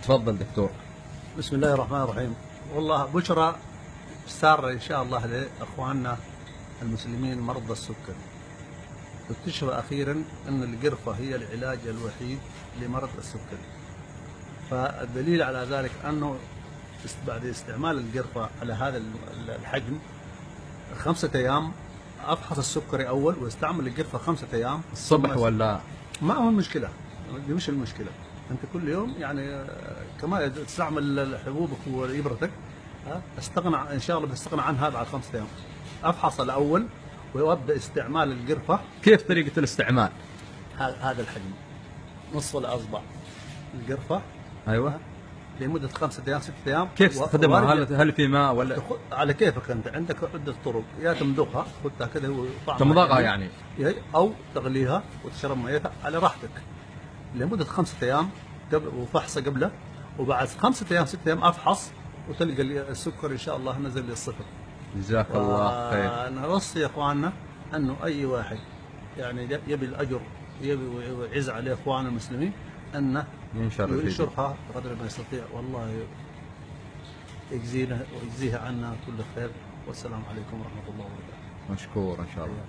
تفضل دكتور. بسم الله الرحمن الرحيم. والله بشرى سارة إن شاء الله لأخواننا المسلمين مرضى السكر. اكتشف أخيرا أن القرفة هي العلاج الوحيد لمرض السكر. فالدليل على ذلك أنه بعد استعمال القرفة على هذا الحجم 5 أيام أفحص السكري أول واستعمل القرفة 5 أيام الصبح ولا؟ ما هو المشكلة، دي مش المشكلة. أنت كل يوم يعني كما تستعمل حبوبك وإبرتك استغنى إن شاء الله بستغنى عن هذا على 5 أيام. أفحص الأول وأبدأ استعمال القرفة. كيف طريقة الاستعمال؟ هذا الحجم نصف الأصبع القرفة. أيوة. لمدة 5 أيام 6 أيام. كيف تستخدمها؟ هل في ماء ولا؟ على كيفك أنت، عندك عدة طرق، يا تمضغها خذها كذا تمضغها يعني، أو تغليها وتشرب ميتها على راحتك لمدة 5 أيام وفحصة قبله، وبعد 5 أيام 6 أيام أفحص وتلقى السكر إن شاء الله نزل للصفر. جزاك الله خير. نوصي يا إخواننا أنه أي واحد يعني يبي الأجر يبي ويعز عليه إخواننا المسلمين أنه ينشرها بقدر ما يستطيع، والله يجزيها عنا كل خير. والسلام عليكم ورحمة الله وبركاته. مشكور إن شاء الله.